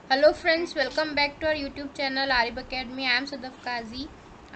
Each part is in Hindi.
Hello friends, welcome back to our YouTube channel Arif academy. I am Sadaf Kazi.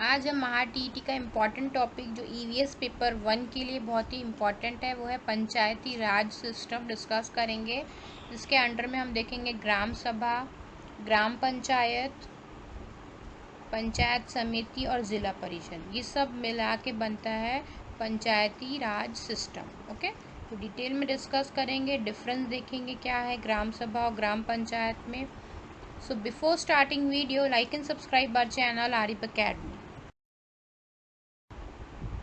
आज हम महाटीईटी का इम्पॉर्टेंट टॉपिक जो ईवीएस पेपर 1 के लिए बहुत ही इम्पॉर्टेंट है वो है पंचायती राज सिस्टम डिस्कस करेंगे, जिसके अंडर में हम देखेंगे ग्राम सभा, ग्राम पंचायत, पंचायत समिति और ज़िला परिषद। ये सब मिला के बनता है पंचायती राज सिस्टम। ओके, तो डिटेल में डिस्कस करेंगे, डिफरेंस देखेंगे क्या है ग्राम सभा और ग्राम पंचायत में। So before starting video, like and subscribe our channel Arif academy.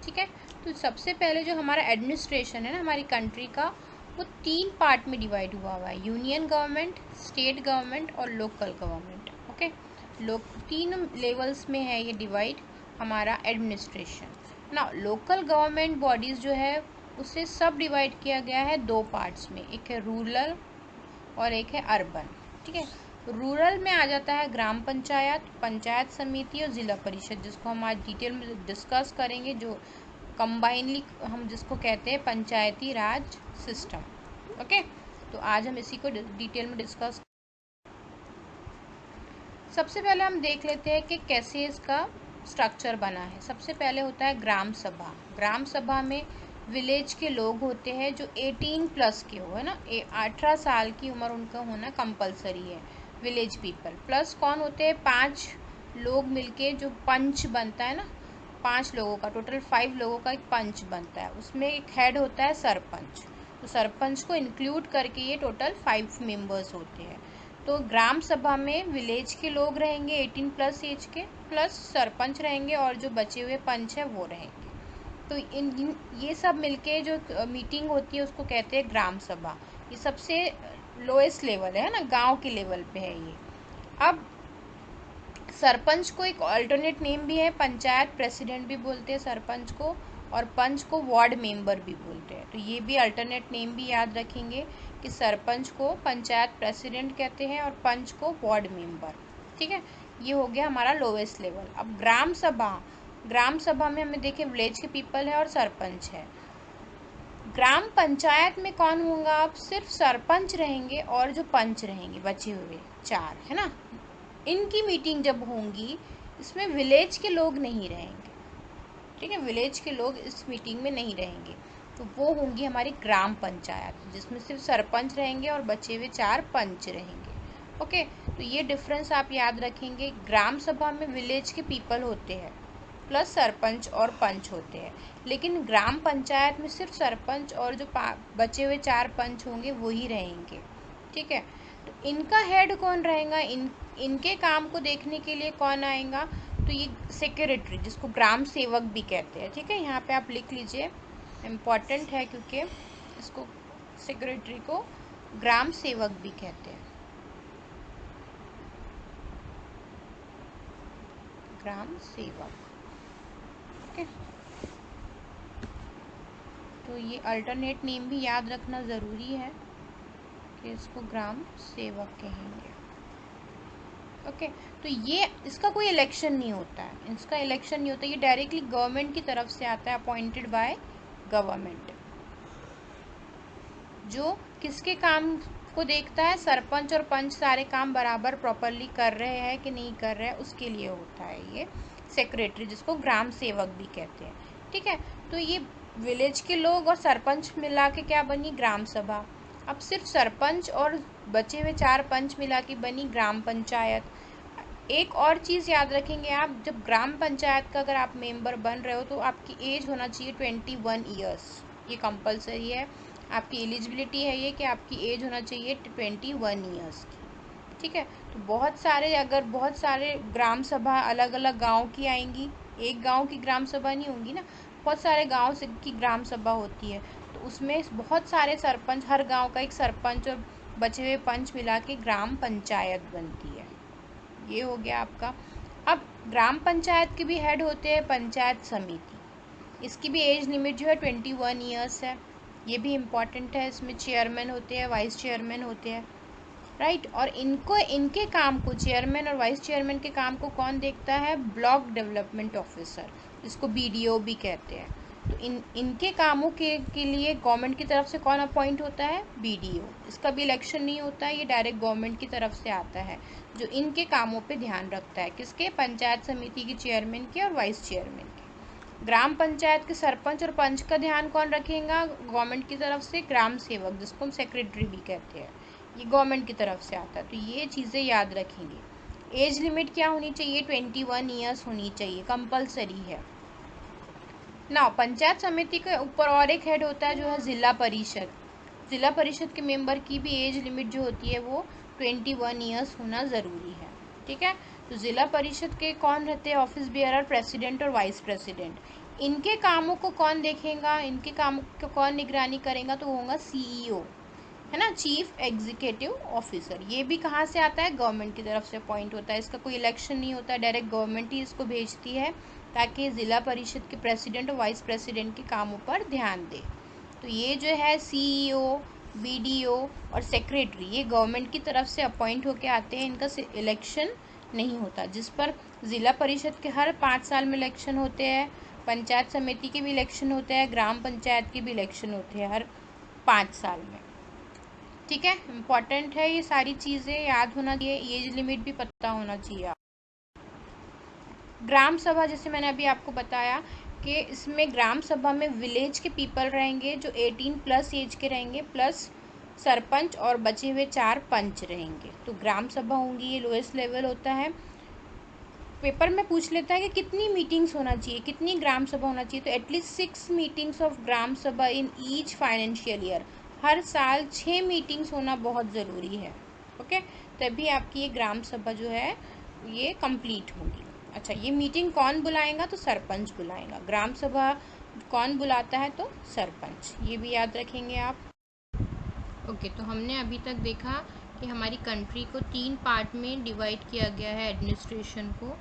ठीक है, तो सबसे पहले जो हमारा एडमिनिस्ट्रेशन है ना हमारी कंट्री का, वो 3 पार्ट में डिवाइड हुआ है, यूनियन गवर्नमेंट, स्टेट गवर्नमेंट और लोकल गवर्नमेंट। ओके, तीन लेवल्स में है ये डिवाइड हमारा एडमिनिस्ट्रेशन ना। लोकल गवर्नमेंट बॉडीज़ जो है उसे सब डिवाइड किया गया है 2 पार्ट्स में, एक है रूरल और एक है अर्बन। ठीक है, रूरल में आ जाता है ग्राम पंचायत, पंचायत समिति और ज़िला परिषद, जिसको हम आज डिटेल में डिस्कस करेंगे, जो कंबाइनली हम जिसको कहते हैं पंचायती राज सिस्टम। ओके, तो आज हम इसी को डिटेल में डिस्कस। सबसे पहले हम देख लेते हैं कि कैसे इसका स्ट्रक्चर बना है। सबसे पहले होता है ग्राम सभा। ग्राम सभा में विलेज के लोग होते हैं जो 18 प्लस के हो, है ना, 18 साल की उम्र उनका होना कंपलसरी है। विलेज पीपल प्लस कौन होते हैं, 5 लोग मिलके जो पंच बनता है ना, 5 लोगों का टोटल 5 लोगों का एक पंच बनता है। उसमें एक हेड होता है सरपंच, तो सरपंच को इंक्लूड करके ये टोटल 5 मेंबर्स होते हैं। तो ग्राम सभा में विलेज के लोग रहेंगे 18 प्लस एज के, प्लस सरपंच रहेंगे और जो बचे हुए पंच है वो रहेंगे। तो इन ये सब मिलके जो मीटिंग होती है उसको कहते हैं ग्राम सभा। ये सबसे लोएस्ट लेवल है ना, गांव के लेवल पे है ये। अब सरपंच को एक अल्टरनेट नेम भी है, पंचायत प्रेसिडेंट भी बोलते हैं सरपंच को, और पंच को वार्ड मेंबर भी बोलते हैं। तो ये भी अल्टरनेट नेम भी याद रखेंगे कि सरपंच को पंचायत प्रेसिडेंट कहते हैं और पंच को वार्ड मेंबर। ठीक है, ये हो गया हमारा लोवेस्ट लेवल। अब ग्राम सभा, ग्राम सभा में हमें देखें विलेज के पीपल है और सरपंच है। ग्राम पंचायत में कौन होगा, आप सिर्फ सरपंच रहेंगे और जो पंच रहेंगे बचे हुए 4, है ना। इनकी मीटिंग जब होंगी इसमें विलेज के लोग नहीं रहेंगे। ठीक है, विलेज के लोग इस मीटिंग में नहीं रहेंगे, तो वो होंगी हमारी ग्राम पंचायत, जिसमें सिर्फ सरपंच रहेंगे और बचे हुए 4 पंच रहेंगे। ओके, तो ये डिफरेंस आप याद रखेंगे। ग्राम सभा में विलेज के पीपल होते हैं प्लस सरपंच और पंच होते हैं, लेकिन ग्राम पंचायत में सिर्फ सरपंच और जो बचे हुए 4 पंच होंगे वही रहेंगे। ठीक है, तो इनका हेड कौन रहेगा, इनके काम को देखने के लिए कौन आएगा, तो ये सेक्रेटरी, जिसको ग्राम सेवक भी कहते हैं। ठीक है, यहाँ पे आप लिख लीजिए, इम्पॉर्टेंट है क्योंकि इसको सेक्रेटरी को ग्राम सेवक भी कहते हैं, ग्राम सेवक। ओके, तो ये अल्टरनेट नेम भी याद रखना ज़रूरी है कि इसको ग्राम सेवक कहेंगे। ओके, तो ये इसका कोई इलेक्शन नहीं होता है, इसका इलेक्शन नहीं होता, ये डायरेक्टली गवर्नमेंट की तरफ से आता है, अपॉइंटेड बाय गवर्नमेंट। जो किसके काम को देखता है, सरपंच और पंच सारे काम बराबर प्रॉपरली कर रहे हैं कि नहीं कर रहे हैं, उसके लिए होता है ये सेक्रेटरी, जिसको ग्राम सेवक भी कहते हैं। ठीक है, तो ये विलेज के लोग और सरपंच मिला के क्या बनी, ग्राम सभा। अब सिर्फ सरपंच और बचे हुए 4 पंच मिला के बनी ग्राम पंचायत। एक और चीज़ याद रखेंगे आप, जब ग्राम पंचायत का अगर आप मेंबर बन रहे हो तो आपकी एज होना चाहिए 21 ईयर्स, ये कंपलसरी है। आपकी एलिजिबिलिटी है ये कि आपकी एज होना चाहिए 21 ईयर्स की। ठीक है, तो बहुत सारे ग्राम सभा अलग अलग गांव की आएंगी, एक गांव की ग्राम सभा नहीं होंगी ना, बहुत सारे गांव से की ग्राम सभा होती है, तो उसमें बहुत सारे सरपंच, हर गांव का एक सरपंच और बचे हुए पंच मिला के ग्राम पंचायत बनती है। ये हो गया आपका। अब ग्राम पंचायत के भी हेड होते हैं पंचायत समिति, इसकी भी एज लिमिट जो है 21 ईयर्स है, ये भी इम्पॉर्टेंट है। इसमें चेयरमैन होते हैं, वाइस चेयरमैन होते हैं, राइट। और इनके काम को, चेयरमैन और वाइस चेयरमैन के काम को कौन देखता है, ब्लॉक डेवलपमेंट ऑफिसर, जिसको बीडीओ भी कहते हैं। तो इनके कामों के लिए गवर्नमेंट की तरफ से कौन अपॉइंट होता है? बीडीओ। इसका भी इलेक्शन नहीं होता है, ये डायरेक्ट गवर्नमेंट की तरफ से आता है, जो इनके कामों पे ध्यान रखता है। किसके? पंचायत समिति के चेयरमैन के और वाइस चेयरमैन के। ग्राम पंचायत के सरपंच और पंच का ध्यान कौन रखेगा गवर्नमेंट की तरफ से? ग्राम सेवक, जिसको हम सेक्रेटरी भी कहते हैं, ये गवर्नमेंट की तरफ से आता है। तो ये चीज़ें याद रखेंगे। एज लिमिट क्या होनी चाहिए? 21 ईयर्स होनी चाहिए, कंपलसरी है ना। पंचायत समिति के ऊपर और एक हेड होता है जो है जिला परिषद। जिला परिषद के मेंबर की भी एज लिमिट जो होती है वो 21 ईयर्स होना ज़रूरी है। ठीक है, तो जिला परिषद के कौन रहते हैं? ऑफिस बेयरर, प्रेसिडेंट और वाइस प्रेसिडेंट। इनके कामों को कौन देखेगा? इनके कामों को कौन निगरानी करेगा? तो होगा सीईओ, है ना, चीफ एग्जीक्यूटिव ऑफिसर। ये भी कहाँ से आता है? गवर्नमेंट की तरफ से अपॉइंट होता है। इसका कोई इलेक्शन नहीं होता है, डायरेक्ट गवर्नमेंट ही इसको भेजती है ताकि ज़िला परिषद के प्रेसिडेंट और वाइस प्रेसिडेंट के कामों पर ध्यान दे। तो ये जो है सीईओ, बीडीओ और सेक्रेटरी, ये गवर्नमेंट की तरफ से अपॉइंट होके आते हैं, इनका इलेक्शन नहीं होता। जिस पर ज़िला परिषद के हर 5 साल में इलेक्शन होते हैं, पंचायत समिति के भी इलेक्शन होते हैं, ग्राम पंचायत के भी इलेक्शन होते हैं हर 5 साल में। ठीक है, इम्पॉर्टेंट है, ये सारी चीज़ें याद होना चाहिए, एज लिमिट भी पता होना चाहिए। ग्राम सभा, जैसे मैंने अभी आपको बताया कि इसमें ग्राम सभा में विलेज के पीपल रहेंगे जो 18+ एज के रहेंगे, प्लस सरपंच और बचे हुए 4 पंच रहेंगे। तो ग्राम सभा होंगी, ये लोएस्ट लेवल होता है। पेपर में पूछ लेता है कि कितनी मीटिंग्स होना चाहिए, कितनी ग्राम सभा होना चाहिए, तो एटलीस्ट 6 मीटिंग्स ऑफ ग्राम सभा इन ईच फाइनेंशियल ईयर। हर साल 6 मीटिंग्स होना बहुत ज़रूरी है। ओके, तभी आपकी ये ग्राम सभा जो है ये कंप्लीट होगी। अच्छा, ये मीटिंग कौन बुलाएगा? तो सरपंच बुलाएगा। ग्राम सभा कौन बुलाता है? तो सरपंच। ये भी याद रखेंगे आप। ओके, तो हमने अभी तक देखा कि हमारी कंट्री को 3 पार्ट में डिवाइड किया गया है एडमिनिस्ट्रेशन को।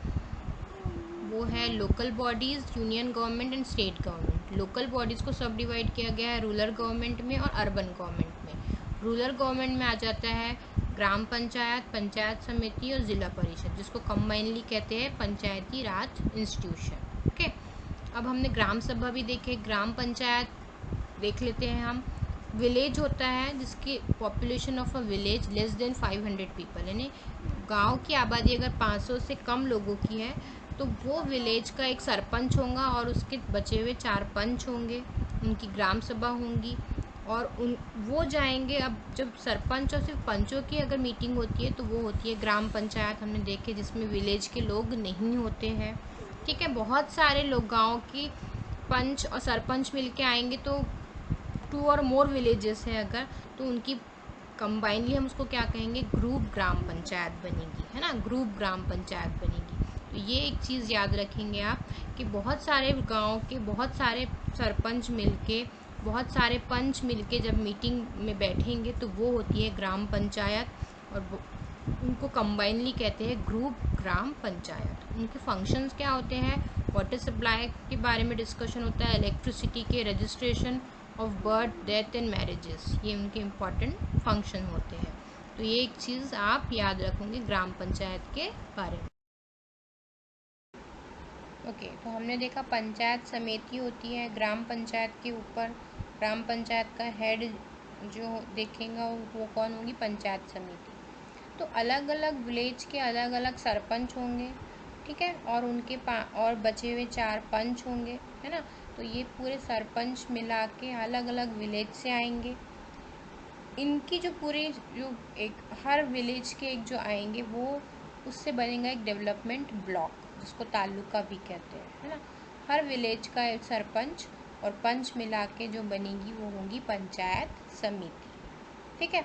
वो है local bodies, union government and state government. Local bodies को सब डिवाइड किया गया है रूरल गवर्नमेंट में और अर्बन गवर्नमेंट में। रूरल गवर्नमेंट में आ जाता है ग्राम पंचायत, पंचायत समिति और ज़िला परिषद, जिसको कंबाइनली कहते हैं पंचायती राज इंस्टीट्यूशन। ओके, अब हमने ग्राम सभा भी देखे, ग्राम पंचायत देख लेते हैं हम। विलेज होता है जिसकी population of a village less than 500 people, यानी गांव की आबादी अगर 500 से कम लोगों की है तो वो विलेज का एक सरपंच होगा और उसके बचे हुए 4 पंच होंगे, उनकी ग्राम सभा होंगी और वो जाएंगे। अब जब सरपंच और सिर्फ पंचों की अगर मीटिंग होती है तो वो होती है ग्राम पंचायत, हमने देखे, जिसमें विलेज के लोग नहीं होते हैं। ठीक है, बहुत सारे लोग गाँव की पंच और सरपंच मिलके आएंगे तो 2 और मोर विलेजेस हैं अगर, तो उनकी कंबाइनली हम उसको क्या कहेंगे? ग्रुप ग्राम पंचायत बनेगी, है ना, ग्रुप ग्राम पंचायत बनेगी। तो ये एक चीज़ याद रखेंगे आप कि बहुत सारे गांव के बहुत सारे सरपंच मिलके, बहुत सारे पंच मिलके जब मीटिंग में बैठेंगे तो वो होती है ग्राम पंचायत, और उनको कंबाइनली कहते हैं ग्रुप ग्राम पंचायत। उनके फंक्शंस क्या होते हैं? वाटर सप्लाई के बारे में डिस्कशन होता है, इलेक्ट्रिसिटी के, registration of birth, death and marriages, ये उनके इम्पॉर्टेंट फंक्शन होते हैं। तो ये एक चीज़ आप याद रखोगे ग्राम पंचायत के बारे में। ओके, तो हमने देखा पंचायत समिति होती है ग्राम पंचायत के ऊपर। ग्राम पंचायत का हेड जो देखेगा वो कौन होगी? पंचायत समिति। तो अलग अलग विलेज के अलग अलग सरपंच होंगे, ठीक है, और उनके और बचे हुए 4 पंच होंगे, है ना। तो ये पूरे सरपंच मिला के अलग अलग विलेज से आएंगे। इनकी जो पूरी जो एक हर विलेज के एक जो आएंगे वो उससे बनेगा एक डेवलपमेंट ब्लॉक, जिसको तालुका भी कहते हैं, है ना। हर विलेज का एक सरपंच और पंच मिला के जो बनेगी वो होगी पंचायत समिति। ठीक है,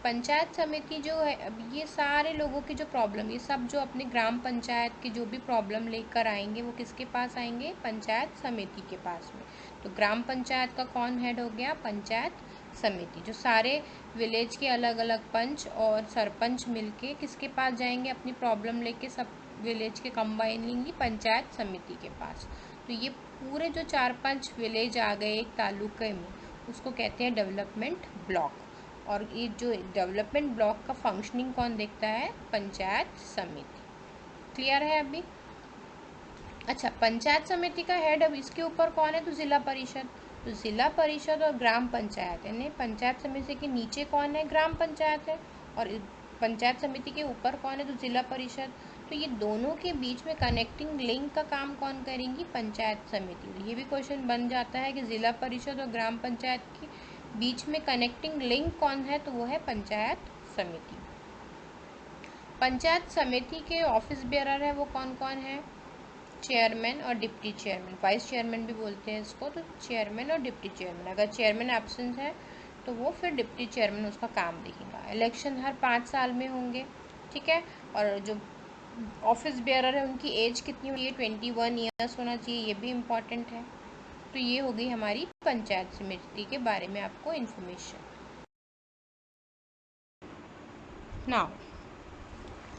पंचायत समिति जो है, अब ये सारे लोगों की जो प्रॉब्लम, ये सब जो अपने ग्राम पंचायत की जो भी प्रॉब्लम लेकर आएंगे वो किसके पास आएंगे? पंचायत समिति के पास में। तो ग्राम पंचायत का कौन हेड हो गया? पंचायत समिति। जो सारे विलेज के अलग अलग पंच और सरपंच मिलके किसके पास जाएंगे? अपनी प्रॉब्लम लेके सब विलेज के कंबाइनिंग पंचायत समिति के पास। तो ये पूरे जो 4-5 विलेज आ गए एक तालुके में, उसको कहते हैं डेवलपमेंट ब्लॉक। और ये जो डेवलपमेंट ब्लॉक का फंक्शनिंग कौन देखता है? पंचायत समिति। क्लियर है अभी? अच्छा, पंचायत समिति का हेड अब इसके ऊपर कौन है, तो जिला परिषद। तो जिला परिषद और ग्राम पंचायत, यानी पंचायत समिति के नीचे कौन है, ग्राम पंचायत है, और पंचायत समिति के ऊपर कौन है, तो जिला परिषद। तो ये दोनों के बीच में कनेक्टिंग लिंक का काम कौन करेंगी, पंचायत समिति। तो ये भी क्वेश्चन बन जाता है कि जिला परिषद और ग्राम पंचायत के बीच में कनेक्टिंग लिंक कौन है, तो वो है पंचायत समिति। पंचायत समिति के ऑफिस बेयरर है वो कौन कौन है, चेयरमैन और डिप्टी चेयरमैन, वाइस चेयरमैन भी बोलते हैं इसको। तो चेयरमैन और डिप्टी चेयरमैन, अगर चेयरमैन एब्सेंट है तो वो फिर डिप्टी चेयरमैन उसका काम देखेगा। इलेक्शन हर 5 साल में होंगे, ठीक है। और जो ऑफिस बेयरर है उनकी एज कितनी होगी, 21 ईयर्स होना चाहिए, ये भी इम्पॉर्टेंट है। तो ये हो गई हमारी पंचायत समिति के बारे में आपको इन्फॉर्मेशन। नाउ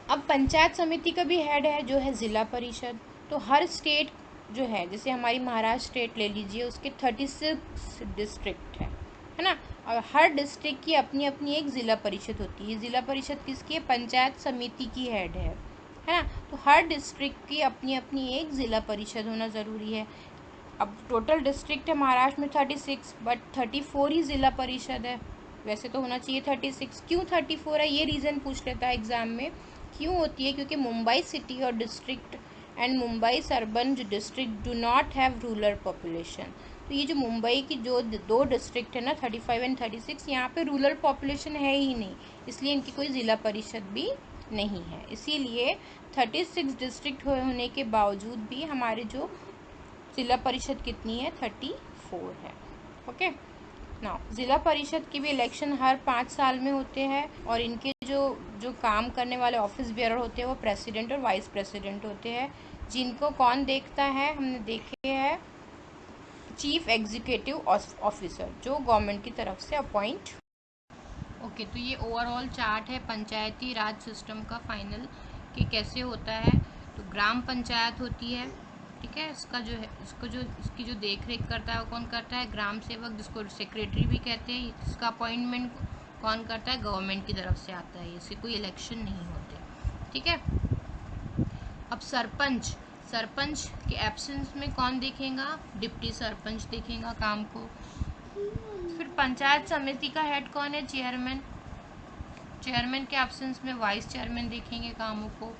अब पंचायत समिति का भी हेड है जो है जिला परिषद। तो हर स्टेट जो है, जैसे हमारी महाराष्ट्र स्टेट ले लीजिए, उसके 36 डिस्ट्रिक्ट है ना, और हर डिस्ट्रिक्ट की अपनी अपनी एक जिला परिषद होती है। जिला परिषद किसकी है, पंचायत समिति की हेड है ना। तो हर डिस्ट्रिक्ट की अपनी अपनी एक जिला परिषद होना ज़रूरी है। अब टोटल डिस्ट्रिक्ट है महाराष्ट्र में 36, बट 34 ही जिला परिषद है। वैसे तो होना चाहिए 36, क्यों 34 है, ये रीज़न पूछ लेता है एग्जाम में। क्यों होती है, क्योंकि मुंबई सिटी और डिस्ट्रिक्ट एंड मुंबई अर्बन जो district do not have rural population. तो ये जो मुंबई की जो 2 डिस्ट्रिक्ट है ना, 35 एंड 36, यहाँ पे रूरल पॉपुलेशन है ही नहीं, इसलिए इनकी कोई ज़िला परिषद भी नहीं है। इसीलिए 36 डिस्ट्रिक्ट होने के बावजूद भी हमारे जो जिला परिषद कितनी है, 34 है। ओके ना, जिला परिषद के भी इलेक्शन हर 5 साल में होते हैं, और इनके जो काम करने वाले ऑफिस बेयरर होते हैं वो प्रेसिडेंट और वाइस प्रेसिडेंट होते हैं, जिनको कौन देखता है, हमने देखे हैं चीफ एग्जीक्यूटिव ऑफिसर, जो गवर्नमेंट की तरफ से अपॉइंट। ओके, तो ये ओवरऑल चार्ट है पंचायती राज सिस्टम का फाइनल कि कैसे होता है। तो ग्राम पंचायत होती है, ठीक है, इसकी जो देख रेख करता है वो कौन करता है, ग्राम सेवक, जिसको सेक्रेटरी भी कहते हैं। इसका अपॉइंटमेंट कौन करता है, गवर्नमेंट की तरफ से आता है, इससे कोई इलेक्शन नहीं होते, ठीक है। अब सरपंच के एब्सेंस में कौन देखेगा, डिप्टी सरपंच देखेगा काम को। फिर पंचायत समिति का हेड कौन है, चेयरमैन के एब्सेंस में वाइस चेयरमैन देखेंगे कामों को।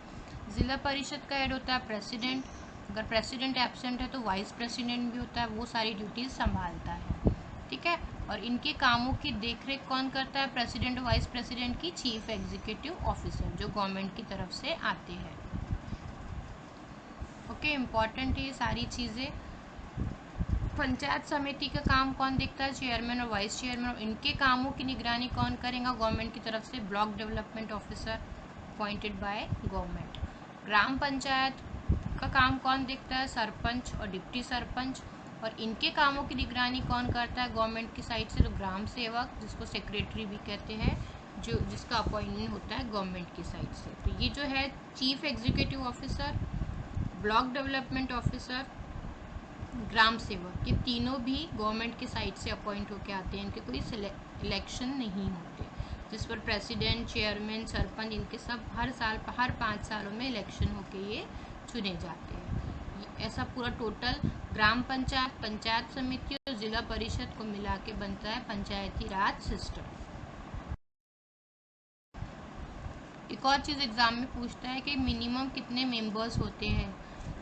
जिला परिषद का हेड होता है प्रेसिडेंट, अगर प्रेसिडेंट एब्सेंट है तो वाइस प्रेसिडेंट भी होता है, वो सारी ड्यूटीज संभालता है, ठीक है। और इनके कामों की देखरेख कौन करता है, प्रेसिडेंट और वाइस प्रेसिडेंट की चीफ एग्जीक्यूटिव ऑफिसर, जो गवर्नमेंट की तरफ से आते हैं। ओके, इम्पॉर्टेंट है ये सारी चीज़ें। पंचायत समिति का काम कौन देखता है, चेयरमैन और वाइस चेयरमैन, और इनके कामों की निगरानी कौन करेगा, गवर्नमेंट की तरफ से block development officer appointed by government. ग्राम पंचायत का काम कौन देखता है, सरपंच और डिप्टी सरपंच, और इनके कामों की निगरानी कौन करता है, गवर्नमेंट की साइड से, तो ग्राम सेवक, जिसको सेक्रेटरी भी कहते हैं, जिसका अपॉइंटमेंट होता है गवर्नमेंट की साइड से। तो ये जो है chief executive officer, block development officer, ग्राम सेवक, ये तीनों भी गवर्नमेंट की साइड से अपॉइंट होके आते हैं, इनके कोई इलेक्शन नहीं होते, जिस पर प्रेसिडेंट, चेयरमैन, सरपंच, इनके सब हर 5 सालों में इलेक्शन होके ये चुने जाते हैं। ऐसा पूरा टोटल ग्राम पंचायत, पंचायत समिति और जिला परिषद को मिला के बनता है पंचायती राज सिस्टम। एक और चीज़ एग्जाम में पूछता है कि मिनिमम कितने मेंबर्स होते हैं।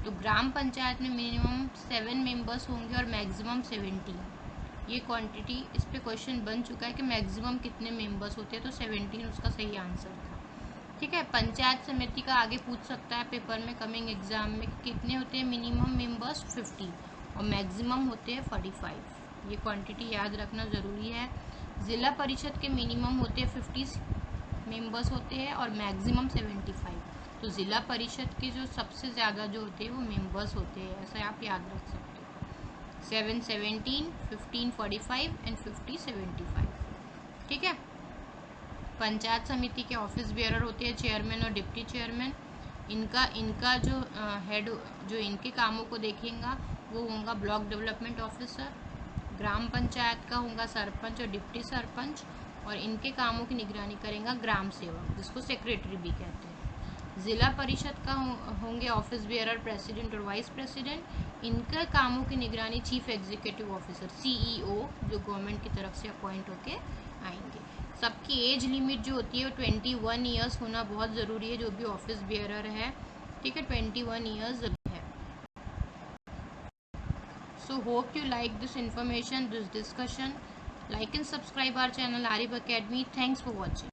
तो ग्राम पंचायत में मिनिमम 7 मेंबर्स होंगे और मैक्सिमम 17। ये क्वांटिटी, इस पे क्वेश्चन बन चुका है कि मैक्सिमम कितने मेंबर्स होते हैं, तो 17 उसका सही आंसर था, ठीक है। पंचायत समिति का आगे पूछ सकता है पेपर में, कमिंग एग्जाम में, कितने होते हैं मिनिमम मेंबर्स, 50, और मैक्सिमम होते हैं 45। ये क्वांटिटी याद रखना ज़रूरी है। ज़िला परिषद के मिनिमम होते हैं 50 मेंबर्स होते हैं और मैक्सिमम 75। तो ज़िला परिषद के जो सबसे ज़्यादा जो होते हैं वो मेंबर्स होते हैं, ऐसा आप याद रख सकते हो, 7 17, 15 45 एंड 50 75, ठीक है। पंचायत समिति के ऑफिस बेयरर होते हैं चेयरमैन और डिप्टी चेयरमैन। इनका जो हेड, जो इनके कामों को देखेगा वो होगा ब्लॉक डेवलपमेंट ऑफिसर। ग्राम पंचायत का होगा सरपंच और डिप्टी सरपंच, और इनके कामों की निगरानी करेगा ग्राम सेवक, जिसको सेक्रेटरी भी कहते हैं। ज़िला परिषद का होंगे ऑफिस बेयरर, प्रेसिडेंट और वाइस प्रेसिडेंट। इनका कामों की निगरानी चीफ एग्जीक्यूटिव ऑफिसर CEO जो गवर्नमेंट की तरफ से अपॉइंट होके आएंगे। सबकी एज लिमिट जो होती है वो 21 ईयर्स होना बहुत ज़रूरी है, जो भी ऑफिस बेयरर है, ठीक है, 21 ईयर्स है। So hope you like this information, this discussion. Like and subscribe our channel Arif Academy. Thanks for watching.